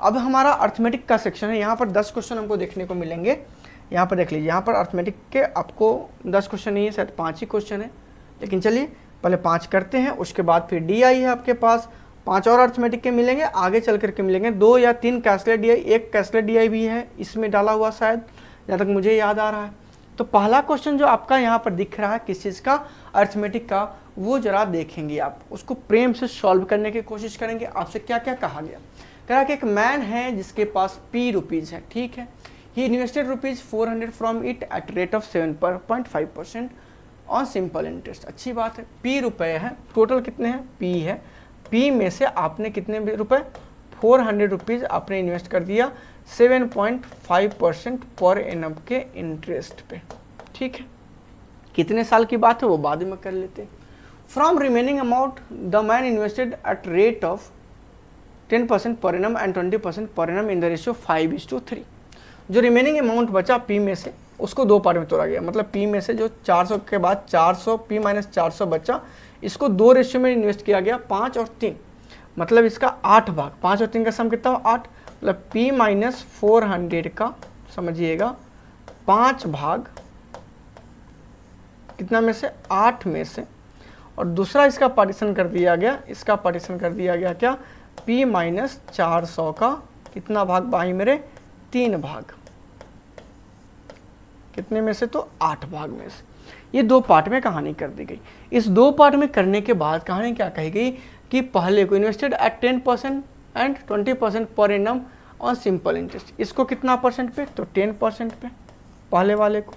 अब हमारा अर्थमेटिक का सेक्शन है, यहाँ पर 10 क्वेश्चन हमको देखने को मिलेंगे। यहाँ पर देख लीजिए, यहाँ पर अर्थमेटिक के आपको 10 क्वेश्चन नहीं है, शायद 5 ही क्वेश्चन है, लेकिन चलिए पहले 5 करते हैं, उसके बाद फिर DI है आपके पास, 5 और अर्थमेटिक के मिलेंगे, आगे चल करके मिलेंगे 2 या 3 कैशलेस DI, एक कैशलेस DI भी है इसमें डाला हुआ शायद, जहाँ तक मुझे याद आ रहा है। तो पहला क्वेश्चन जो आपका यहाँ पर दिख रहा है किस चीज़ का, अर्थमेटिक का, वो जरा देखेंगे आप, उसको प्रेम से सॉल्व करने की कोशिश करेंगे। आपसे क्या क्या कहा गया, कह रहा कि एक मैन है जिसके पास P रुपीज़ है, ठीक है, he invested ₹400 from it at rate of 7.5% on simple interest. अच्छी बात है, P रुपए है, टोटल कितने हैं, P है, P में से आपने कितने रुपए, 400 रुपीज़ आपने इन्वेस्ट कर दिया 7.5% पर एनम के इंटरेस्ट पे, ठीक है। कितने साल की बात है वो बाद में कर लेते हैं। From remaining amount the man invested at rate of 10% per annum and 20% per annum in the ratio 5:3। जो रिमेनिंग अमाउंट बचा P में से, उसको 2 पार्ट में तोड़ा गया, मतलब P में से जो 400 के बाद 400 P माइनस 400 बचा, इसको 2 रेशियो में इन्वेस्ट किया गया, 5 और 3, मतलब इसका 8 भाग, 5 और 3 का सम कितना हो 8, मतलब P माइनस 400 का समझिएगा 5 भाग कितना में से, 8 में से, और दूसरा इसका पार्टीशन कर दिया गया, इसका पार्टीशन कर दिया गया क्या, P माइनस 400 का कितना भाग भाई मेरे, 3 भाग, कितने में से, तो 8 भाग में से। ये 2 पार्ट में कहानी कर दी गई। इस 2 पार्ट में करने के बाद कहानी क्या कही गई कि पहले को invested at 10% and 20% per annum on simple interest, इसको कितना परसेंट पे, तो 10% पे पहले वाले को,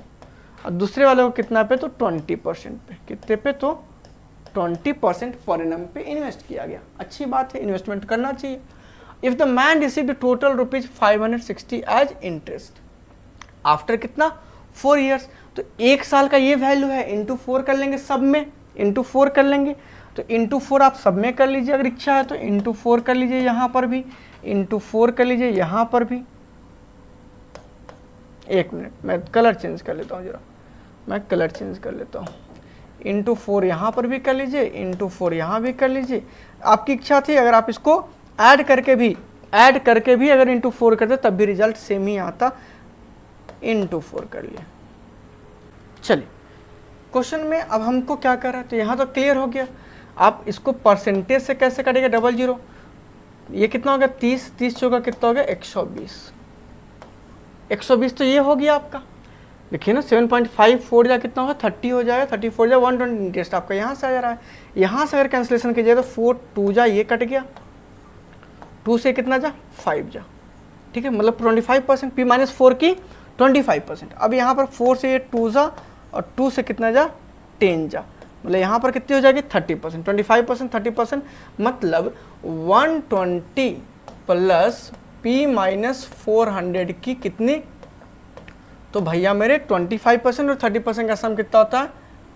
और दूसरे वाले को कितना पे, तो 20% पे, कितने पे, तो 20% पर एनम पे इन्वेस्ट किया गया। अच्छी बात है, इन्वेस्टमेंट करना चाहिए। If the man received total ₹560 as interest after कितना, 4 ईयर्स, तो 1 साल का ये वैल्यू है, इंटू 4 कर लेंगे सब में, इंटू 4 कर लेंगे, तो इंटू 4 आप सब में कर लीजिए अगर इच्छा है तो, इंटू 4 कर लीजिए यहाँ पर भी, इंटू 4 कर लीजिए यहाँ पर भी। 1 मिनट मैं कलर चेंज कर लेता हूँ, जरा मैं कलर चेंज कर लेता हूँ। इंटू 4 यहाँ पर भी कर लीजिए, इंटू 4 यहाँ भी कर लीजिए, आपकी इच्छा थी। अगर आप इसको ऐड करके भी अगर इंटू 4 करते तब भी रिजल्ट सेम ही आता, इंटू 4 कर लिए। चलिए क्वेश्चन में अब हमको क्या कर रहा है, तो यहाँ तो क्लियर हो गया। आप इसको परसेंटेज से कैसे करेंगे, 00, ये कितना हो गया, 30 चौका कितना हो गया, 120 तो ये हो गया आपका, देखिए ना 7.5 जा कितना होगा, 30 हो जाएगा, 34 जा 120 इंटरेस्ट आपका यहाँ से आ जा रहा है। यहाँ से अगर कैंसिलेशन कीजिए तो 4 2 जा, ये कट गया, 2 से कितना जा, 5 जा, ठीक है, मतलब 25%, P माइनस 4 की 25%। अब यहाँ पर 4 से ये 2 जा, और 2 से कितना जा, 10 जा, मतलब यहाँ पर कितनी हो जाएगी, 30%, 25%, 30%, मतलब 120 प्लस P माइनस 400 की कितनी, तो भैया मेरे 25% और 30% का सम कितना होता है,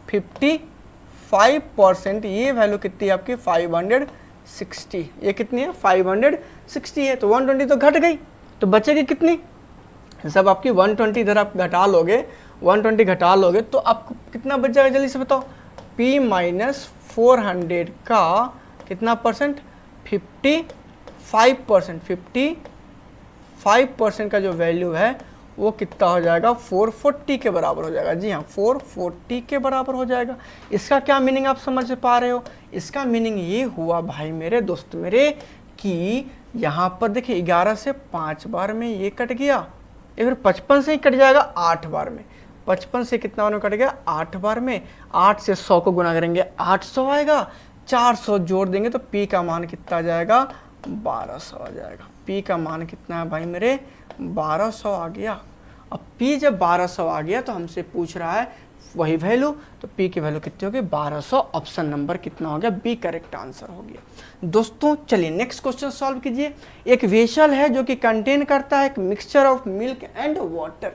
55%। ये वैल्यू कितनी है आपकी, 560, ये कितनी है, 560 है, तो 120 तो घट गई, तो बचेगी कितनी, सब आपकी 120 इधर आप घटा लोगे, 120 घटा लोगे तो आपको कितना बच जाएगा, जल्दी से बताओ। P माइनस 400 का कितना परसेंट, 55%, 55% का जो वैल्यू है वो कितना हो जाएगा, 440 के बराबर हो जाएगा। जी हाँ, 440 के बराबर हो जाएगा। इसका क्या मीनिंग आप समझ पा रहे हो, इसका मीनिंग ये हुआ भाई मेरे दोस्त मेरे कि यहाँ पर देखिए 11 से 5 बार में ये कट गया, या फिर 55 से ही कट जाएगा 8 बार में, 55 से कितना बार में कट गया, 8 बार में, 8 से 100 को गुना करेंगे 800 आएगा, 400 जोड़ देंगे तो P का मान कितना आ जाएगा, 1200 आ जाएगा। P का मान कितना है भाई मेरे, 1200 आ गया। अब P जब 1200 आ गया तो हमसे पूछ रहा है वही वैल्यू, तो P की वैल्यू कितनी होगी, 1200। ऑप्शन नंबर कितना हो गया, बी करेक्ट आंसर हो गया। दोस्तों चलिए नेक्स्ट क्वेश्चन सॉल्व कीजिए। एक वेसल है जो कि कंटेन करता है एक mixture of milk and water,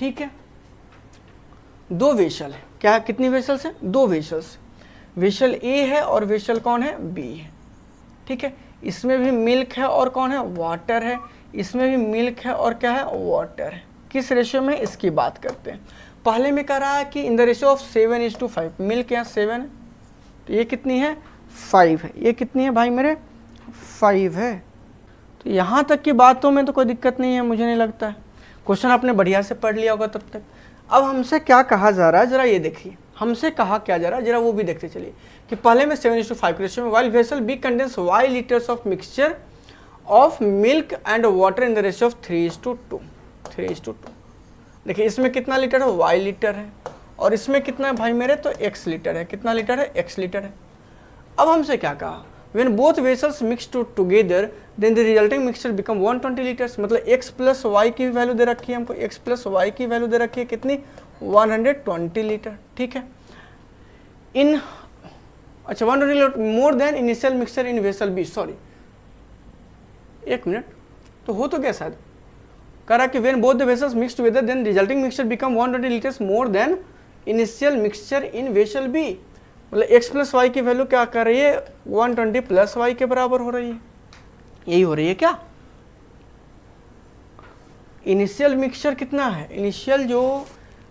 ठीक है। 2 वेसल है, क्या कितनी वेसल्स है, 2 वेसल्स, वेसल ए है और वेसल कौन है, बी है, ठीक है। इसमें भी मिल्क है और कौन है, वाटर है, इसमें भी मिल्क है और क्या है, वाटर है। किस रेशियो में, इसकी बात करते हैं। पहले में कह रहा है कि इन द रेशियो ऑफ 7:5, मिल्क यहाँ 7 है, तो ये कितनी है, 5 है, ये कितनी है भाई मेरे, 5 है, तो यहाँ तक की बातों में तो कोई दिक्कत नहीं है, मुझे नहीं लगता है। क्वेश्चन आपने बढ़िया से पढ़ लिया होगा तब तक। अब हमसे क्या कहा जा रहा है जरा ये देखिए, हमसे कहा क्या जा रहा है जरा वो भी देखते चलिए कि पहले में 7:5 के रेशियो में while vessel B contains y litres of mixture of milk and water in the ratio of 3:2। 3:2 देखिए इसमें कितना लीटर है, y लीटर है, और इसमें कितना है भाई मेरे, तो x लीटर है। कितना लीटर है, x लीटर है। अब हमसे क्या कहा, when both vessels mixed together then the resulting mixture become 120 liters। मतलब x प्लस वाई की वैल्यू दे रखी है हमको, x प्लस वाई की वैल्यू दे रखी है कितनी, 120 लीटर। ठीक है, इन अच्छा 120 litre more than initial mixture in vessel B. Sorry एक मिनट, तो हो तो क्या शायद कह रहा कि when both the vessels mixed together then resulting mixture become 120 liters more than initial mixture in vessel B। मतलब x प्लस वाई की वैल्यू क्या कर रही है, 120 प्लस वाई के बराबर हो रही है। यही हो रही है क्या, इनिशियल मिक्सचर कितना है, इनिशियल जो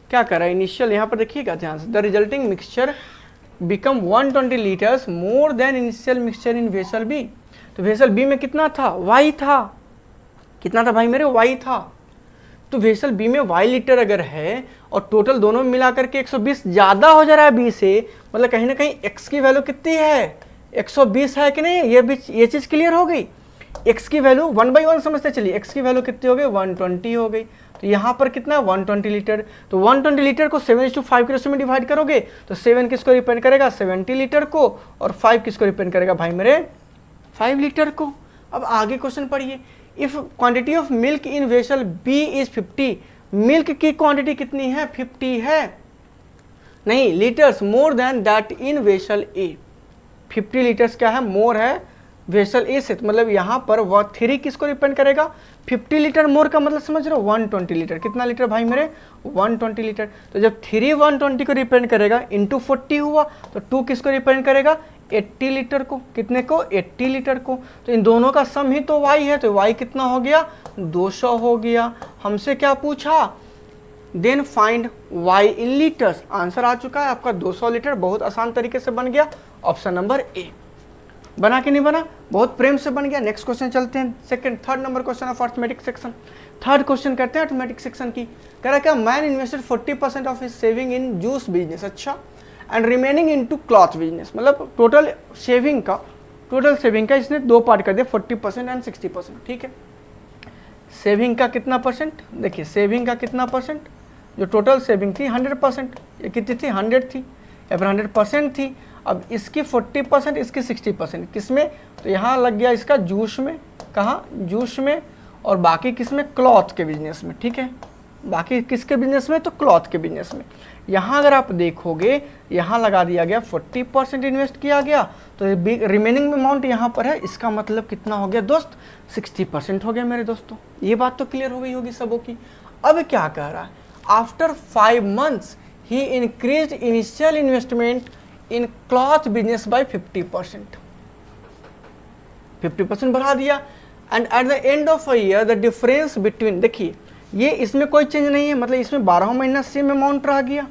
क्या कर रहा है, इनिशियल यहाँ पर देखिएगा ध्यान से, the resulting mixture become 120 litres more than initial mixture in vessel B. तो वेसल बी में कितना था, वाई था। कितना था भाई मेरे, वाई था। तो वेसल बी में वाई लीटर अगर है और टोटल दोनों में मिलाकर के 120 ज़्यादा हो जा रहा है बी से, मतलब कहीं ना कहीं x की वैल्यू कितनी है, 120 है कि नहीं, ये चीज़ क्लियर हो गई। x की वैल्यू 1/1 समझते चलिए, x की वैल्यू कितनी हो गई, 120 हो गई। तो यहाँ पर कितना है, 120 लीटर। तो 120 लीटर को 7:5 के रेशियो में डिवाइड करोगे तो 7 किसको रिप्रेजेंट करेगा, 70 लीटर को, और 5 किसको रिप्रेजेंट करेगा भाई मेरे, 5 लीटर को। अब आगे क्वेश्चन पढ़िए, if quantity of milk in vessel B is 50, milk की क्वांटिटी कितनी है, 50 है, नहीं litres more than that in vessel A. 50 litres क्या है, मोर है वेसल ए से, तो मतलब यहाँ पर वह 3 किसको रिप्रेजेंट करेगा, 50 लीटर मोर का मतलब समझ रहे हो, 120 लीटर। कितना लीटर भाई मेरे, 120 लीटर। तो जब 3 120 को रिप्रेजेंट करेगा इंटू 40 हुआ, तो 2 किसको रिप्रेजेंट करेगा, 80 लीटर को। कितने को, 80 लीटर को। तो इन दोनों का सम ही तो y है, तो y कितना हो गया, 200 हो गया। हमसे क्या पूछा, then find y in litres. Answer आ चुका है आपका 200 लीटर, बहुत आसान तरीके से बन गया। ऑप्शन नंबर ए बना कि नहीं बना, बहुत प्रेम से बन गया। नेक्स्ट क्वेश्चन चलते हैं, third number question of arithmetic section. Third question करते हैं अर्थमेटिक सेक्शन की। कह रहा क्या, man invested 40% of his saving in juice business, अच्छा, and remaining into cloth business. मतलब टोटल सेविंग का इसने दो पार्ट कर दिया, 40% एंड 60%। ठीक है, सेविंग का कितना परसेंट, देखिए सेविंग का कितना परसेंट, जो टोटल सेविंग थी 100%, ये कितनी थी, 100 थी, या फिर 100% थी। अब इसकी 40%, इसकी 60%, किसमें, तो यहाँ लग गया इसका जूस में, कहाँ, जूस में, और बाकी किसमें, क्लॉथ के बिजनेस में। ठीक है, बाकी किसके बिजनेस में, तो क्लॉथ के बिजनेस में। यहाँ अगर आप देखोगे, यहाँ लगा दिया गया 40% इन्वेस्ट किया गया, तो रिमेनिंग अमाउंट यहाँ पर है, इसका मतलब कितना हो गया दोस्त, 60% हो गया मेरे दोस्तों। ये बात तो क्लियर हो गई होगी सबों की। अब क्या कह रहा है, after 5 months he increase initial investment in cloth business by 50%। 50% बढ़ा दिया, and at the end of a year the difference between, देखिए ये इसमें कोई चेंज नहीं है, मतलब इसमें 12 महीना सेम अमाउंट रह गया,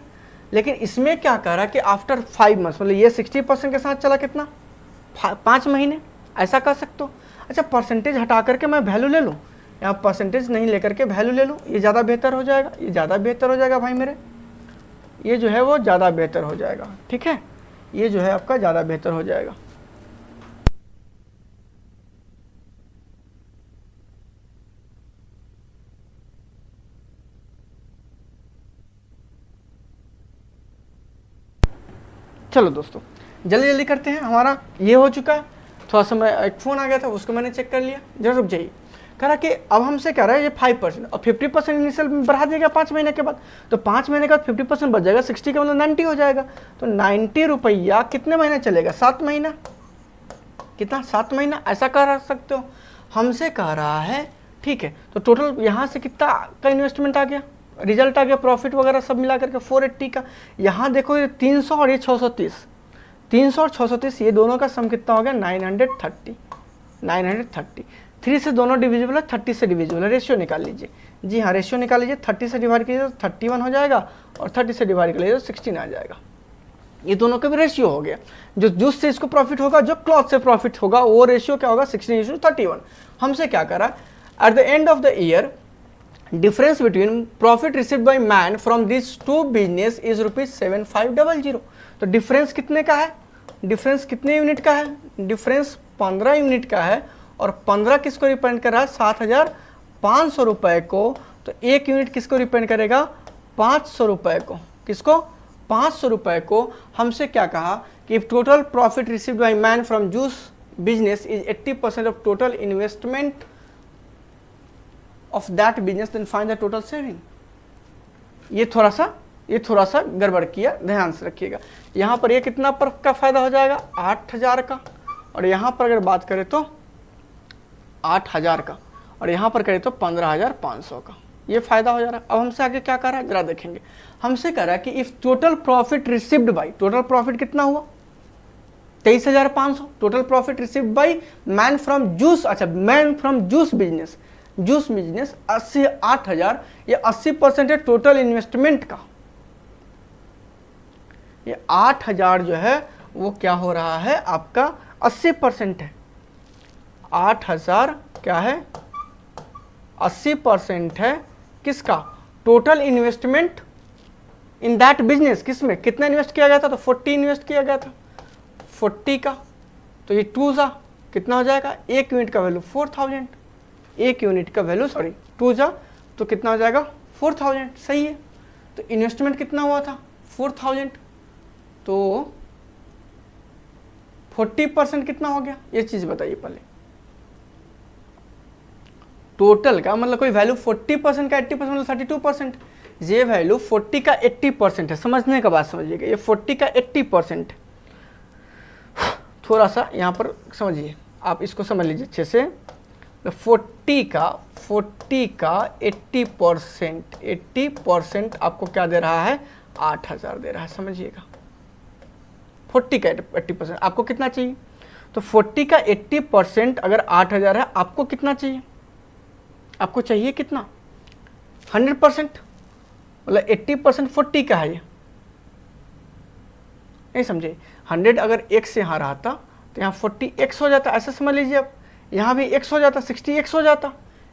लेकिन इसमें क्या कह रहा है कि आफ्टर 5 months, मतलब ये 60% के साथ चला कितना, 5 महीने, ऐसा कर सकते हो। अच्छा, परसेंटेज हटा करके मैं वैल्यू ले लूँ, यहाँ परसेंटेज नहीं लेकर के वैल्यू ले लूँ, ये ज़्यादा बेहतर हो जाएगा, ये ज़्यादा बेहतर हो जाएगा भाई मेरे, ये जो है वो ज़्यादा बेहतर हो जाएगा। ठीक है, ये जो है आपका ज़्यादा बेहतर हो जाएगा। चलो दोस्तों जल्दी जल्दी करते हैं, हमारा ये हो चुका है। थोड़ा सा मैं एक फ़ोन आ गया था, उसको मैंने चेक कर लिया, जरा रुक जाइए। कह रहा कि अब हमसे कह रहा है ये 5% और 50% इनिशियल बढ़ा देगा 5 महीने के बाद, तो 5 महीने के बाद 50% बच जाएगा, 60 का मतलब 90 हो जाएगा। तो 90 रुपया कितने महीने चलेगा, 7 महीना, कितना, 7 महीना, ऐसा कह सकते हो। हमसे कह रहा है, ठीक है, तो टोटल यहाँ से कितना का इन्वेस्टमेंट आ गया, रिजल्ट आ गया, प्रॉफिट वगैरह सब मिला करके 480 का। यहाँ देखो ये 300 और ये 630, 300 और 630 ये दोनों का सम कितना हो गया, 930। 930, 3 से दोनों डिविजिबल है, 30 से डिविजिबल है, रेशियो निकाल लीजिए। जी हाँ, रेशियो निकाल लीजिए, 30 से डिवाइड कीजिए तो 31 हो जाएगा, और 30 से डिवाइड कर लीजिए तो 16 आ जाएगा। ये दोनों का भी रेशियो हो गया। जो जूस से इसको प्रॉफिट होगा, जो क्लॉथ से प्रॉफिट होगा, वो रेशियो क्या होगा 16:31। हमसे क्या करा, at the end of the year difference between profit received by man from this two business is ₹7500। तो डिफरेंस कितने का है, डिफरेंस कितने यूनिट का है, डिफरेंस 15 यूनिट का है। और 15 किसको रिप्रेजेंट कर रहा है, 7500 रुपए को। तो एक यूनिट किसको रिप्रेजेंट करेगा, 500 रुपए को। किसको, 500 रुपए को। हमसे क्या कहा कि total profit received by man from juice business is 80% of total investment of that business, then find the total saving. ये थोड़ा सा गड़बड़ किया, ध्यान से रखिएगा। यहाँ पर ये कितना पर का फायदा हो जाएगा, 8000 का। और यहाँ पर अगर बात करें तो 8000 का, और यहाँ पर करें तो 15500 का, ये फायदा हो जा रहा है। अब हमसे आगे क्या कर रहा है जरा देखेंगे। हमसे कह रहा है कि if total profit received by, total profit कितना हुआ 23500, total profit received by man from juice, अच्छा man from juice business, juice business 8000, ये 80% है टोटल इन्वेस्टमेंट का। ये 8000 जो है वो क्या हो रहा है आपका 80% है। 8000 क्या है, 80% है किसका, total investment in that business. किसमें कितना इन्वेस्ट किया गया था, तो 40 इन्वेस्ट किया गया था, 40 का। तो ये 2 जा कितना हो जाएगा, एक यूनिट का वैल्यू 4000, एक यूनिट का वैल्यू 2 जा तो कितना हो जाएगा 4000, सही है। तो इन्वेस्टमेंट कितना हुआ था 4000, तो 40% कितना हो गया, ये चीज बताइए पहले। टोटल का मतलब कोई वैल्यू 40% का 80% मतलब 32%, ये वैल्यू 40 का 80% है। समझने का बात समझिएगा, ये 40 का 80%। थोड़ा सा यहाँ पर समझिए, आप इसको समझ लीजिए अच्छे से। 40 का 80% आपको क्या दे रहा है, 8000 दे रहा है, समझिएगा। 40 का 80% आपको कितना चाहिए, तो 40 का 80% अगर 8000 है, आपको कितना चाहिए, आपको चाहिए कितना 100%, मतलब 80% 40 का है। ये नहीं समझे, 100 अगर x से यहाँ रहता तो यहाँ 40x हो जाता, ऐसा समझ लीजिए। अब यहाँ भी x हो जाता, 60x हो जाता।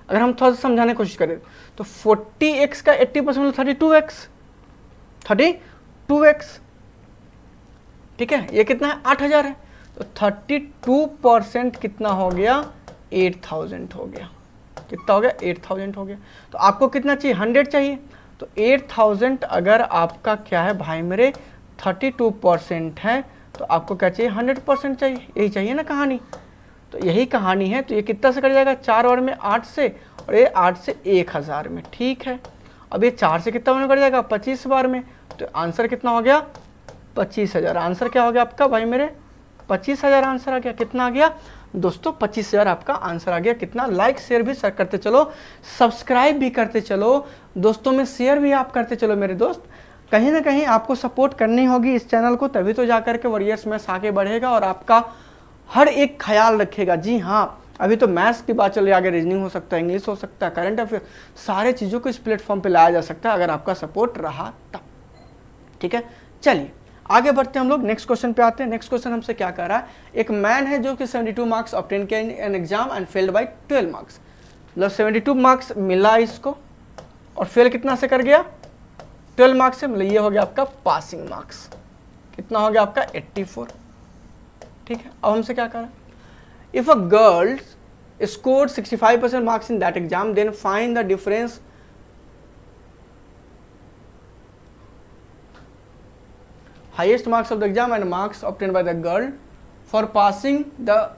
अगर हम थोड़ा सा समझाने की कोशिश करें तो 40x का 80% मतलब 32x, ठीक है। ये कितना है 8000 है, तो 32% कितना हो गया 8000 हो गया। कितना हो गया 8000 हो गया। तो आपको कितना चाहिए 100 चाहिए, तो 8000 अगर आपका क्या है भाई मेरे 32% है, तो आपको क्या चाहिए 100% चाहिए, यही चाहिए ना कहानी। तो यही कहानी है। तो ये कितना से कट जाएगा 4 बार में 8 से, और ये 8 से 1000 में, ठीक है। अब ये 4 से कितना में कट जाएगा 25 बार में, तो आंसर कितना हो गया 25000। आंसर क्या हो गया आपका भाई मेरे 25000 आंसर आ गया। कितना आ गया दोस्तों 25000 आपका आंसर आ गया। कितना, लाइक शेयर भी करते चलो, सब्सक्राइब भी करते चलो, दोस्तों में शेयर भी आप करते चलो मेरे दोस्त। कहीं ना कहीं आपको सपोर्ट करनी होगी इस चैनल को, तभी तो जाकर के वॉरियर्स मैथ्स आगे बढ़ेगा और आपका हर एक ख्याल रखेगा। जी हाँ, अभी तो मैथ्स की बात चल रही है, आगे रीजनिंग हो सकता है, इंग्लिश हो सकता है, करंट अफेयर, सारे चीज़ों को इस प्लेटफॉर्म पे लाया जा सकता है अगर आपका सपोर्ट रहा तब, ठीक है। चलिए आगे बढ़ते हैं हम लोग, नेक्स्ट क्वेश्चन पे आते हैं। नेक्स्ट क्वेश्चन हमसे क्या कह रहा है, एक मैन है जो कि 72 मार्क्स ऑब्टेन किया in an exam and failed by 12 marks. मतलब 72 मार्क्स मिला इसको और फेल कितना से कर गया 12 मार्क्स से, मतलब ये हो गया आपका पासिंग मार्क्स। कितना हो गया आपका 84, ठीक है। अब हमसे क्या कह रहा है, if a girl scored 65% marks in that exam then find the difference highest marks of the exam and marks obtained by the girl for passing the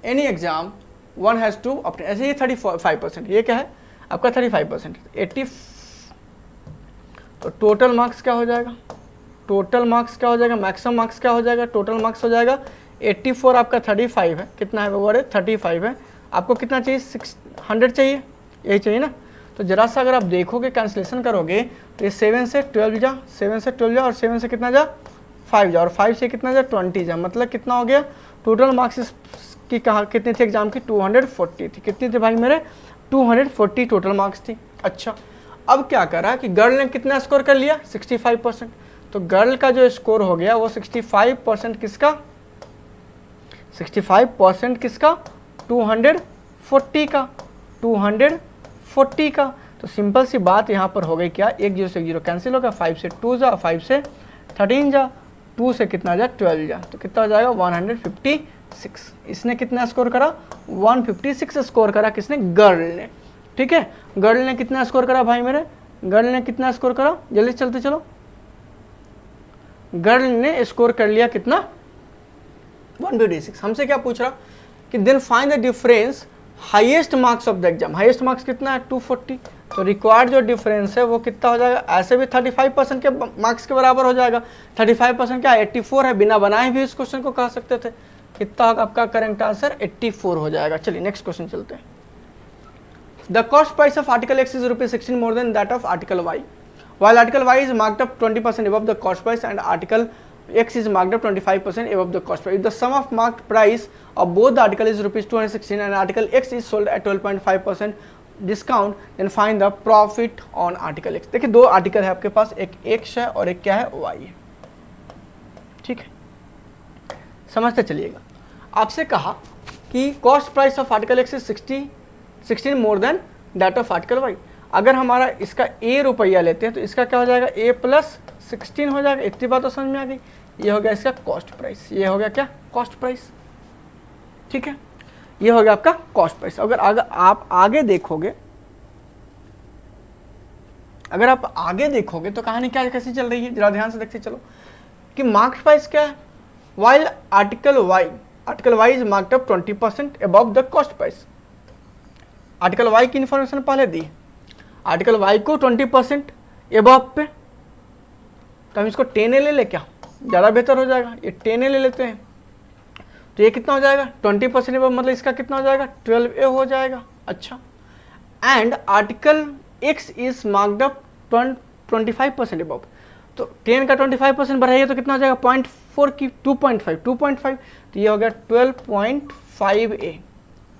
any exam one has to obtain। ऐसे ये 35%, ये क्या है आपका 35%, 80। तो total marks क्या हो जाएगा, टोटल मार्क्स क्या हो जाएगा, मैक्सिमम मार्क्स क्या हो जाएगा, टोटल मार्क्स हो जाएगा 84। आपका 35 है, कितना है वो 35 है। आपको कितना चाहिए 100 चाहिए, यही चाहिए ना। तो जरा सा अगर आप देखोगे कैंसिलेशन करोगे तो ये 7 से 12 जा, 7 से 12 जा, और 7 से कितना जा 5 जा, और 5 से कितना जा 20 जा। मतलब कितना हो गया टोटल मार्क्स की, कहाँ कितनी थी एग्जाम की 240 थी। कितनी थी भाई मेरे 240 टोटल मार्क्स थी। अच्छा अब क्या करा कि गर्ल ने कितना स्कोर कर लिया 65%, तो गर्ल का जो स्कोर हो गया वो 65% किसका, 65% किसका, 240 का, 240 का। तो सिंपल सी बात यहाँ पर हो गई क्या, एक जीरो से एक जीरो कैंसिल होगा, 5 से 2 जा, 5 से 13 जा, 2 से कितना जा, 12 जा, तो कितना हो जाएगा 156। इसने कितना स्कोर करा, 156 स्कोर करा, किसने, गर्ल ने। ठीक है, गर्ल ने कितना स्कोर करा भाई मेरे, गर्ल ने कितना स्कोर करा, जल्दी चलते चलो। गर्ल ने स्कोर कर लिया कितना, 156। हमसे क्या पूछ रहा कि then find the difference highest marks of the exam. Highest marks कितना है, 240। तो रिक्वायर्ड जो डिफरेंस है वो कितना हो जाएगा, ऐसे भी 35% के मार्क्स के बराबर हो जाएगा। 35% क्या, 84 है, बिना बनाए भी इस क्वेश्चन को कह सकते थे। कितना होगा आपका करेक्ट आंसर, 84 हो जाएगा। चलिए नेक्स्ट क्वेश्चन चलते हैं। The cost price of article X is ₹16 more than that of article Y. While article Y is marked up 20% above the cost price and article X is marked up 25% above the cost price. If the sum of marked price of both the article is ₹216 and article X is sold at 12.5% discount, then find the profit on article X. देखिए दो article है आपके पास, एक X है और एक क्या है, Y है। ठीक है, समझते चलिएगा। आपसे कहा कि cost price of article X is 16 more than that of article Y. अगर हमारा इसका ए रुपया लेते हैं तो इसका क्या हो जाएगा, ए प्लस 16 हो जाएगा। इतनी बात तो समझ में आ गई। ये हो गया इसका कॉस्ट प्राइस, ये हो गया क्या, कॉस्ट प्राइस। ठीक है, ये हो गया आपका कॉस्ट प्राइस। अगर आप आगे देखोगे, अगर आप आगे देखोगे तो कहानी क्या कैसी चल रही है, जरा ध्यान से देखते चलो कि मार्क्ड प्राइस क्या है। While article Y is marked up 20% above the cost price. Article Y की इंफॉर्मेशन पहले दी, आर्टिकल वाई को 20% एबव पे, तो हम इसको 10A ले ले, क्या ज़्यादा बेहतर हो जाएगा, ये 10A ले लेते हैं। तो ये कितना हो जाएगा, 20% एबव, मतलब इसका कितना हो जाएगा, 12A हो जाएगा। अच्छा, and article X is marked up 25% above, तो 10 का 25% बढ़ाइए तो कितना हो जाएगा, 0.4 की 2.5, तो ये हो गया 12.5A,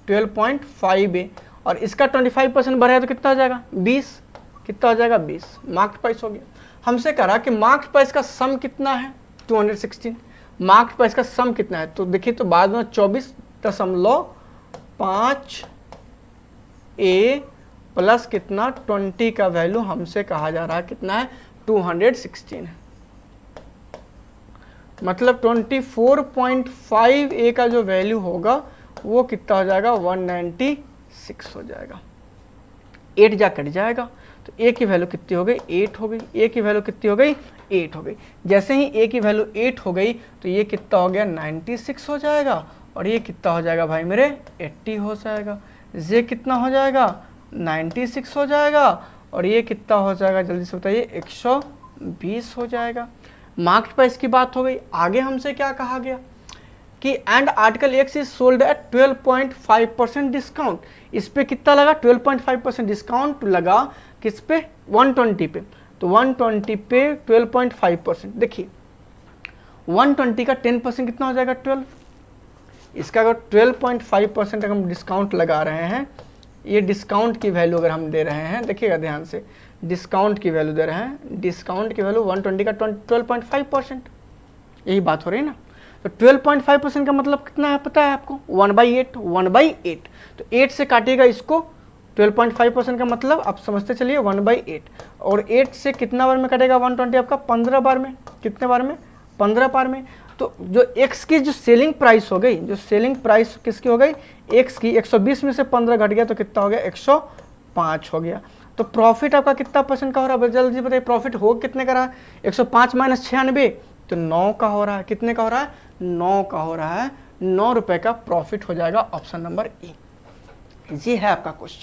12.5A। और इसका 25% बढ़ाया तो कितना हो जाएगा, 20, कितना हो जाएगा, 20। मार्क्ड प्राइस हो गया। हमसे कहा कि मार्क्ड प्राइस का सम कितना है, 216। मार्क्ड प्राइस का सम कितना है, तो देखिए तो बाद में 24.5A प्लस कितना 20 का वैल्यू हमसे कहा जा रहा है कितना है, 216 है। मतलब 24.5A का जो वैल्यू होगा वो कितना हो जाएगा, 196 हो जाएगा। 8 जा कट जाएगा, तो A की वैल्यू कितनी हो गई, 8 हो गई। A की वैल्यू कितनी हो गई, 8 हो गई। जैसे ही A की वैल्यू 8 हो गई तो ये कितना हो गया, 96 हो जाएगा। और ये कितना हो जाएगा भाई मेरे, 80 हो जाएगा। ये कितना हो जाएगा, 96 हो जाएगा। और ये कितना हो जाएगा, जल्दी से बताइए, 120 हो जाएगा। मार्क्ड प्राइस की बात हो गई। आगे हमसे क्या कहा गया कि and article X is sold at 12.5% discount. इस पे कितना लगा, 12.5% डिस्काउंट लगा किस पे, 120 पे। तो 120 पे 12.5%, देखिए 120 का 10% कितना हो जाएगा, 12। इसका अगर 12.5% अगर हम डिस्काउंट लगा रहे हैं, ये डिस्काउंट की वैल्यू अगर हम दे रहे हैं, देखिएगा ध्यान से, डिस्काउंट की वैल्यू दे रहे हैं, डिस्काउंट की वैल्यू 120 का 12.5%, यही बात हो रही है ना। तो 12.5% का मतलब कितना है पता है आपको, 1/8, 1/8। तो 8 से काटिएगा इसको, 12.5% का मतलब आप समझते चलिए 1/8। और 8 से कितना बार में कटेगा 120 आपका, 15 बार में। कितने बार में, 15 बार में। तो जो X की जो सेलिंग प्राइस हो गई, जो सेलिंग प्राइस किसकी हो गई, X की, 120 में से 15 घट गया तो कितना हो गया, 105 हो गया। तो प्रॉफिट आपका कितना % का हो रहा है, जल्दी बताइए, प्रॉफिट हो कितने का रहा है, 105 माइनस 96, तो 9 का हो रहा है। कितने का हो रहा है, 9 का हो रहा है। 9 रुपए का प्रॉफिट हो जाएगा। ऑप्शन नंबर ए, ये है आपका क्वेश्चन।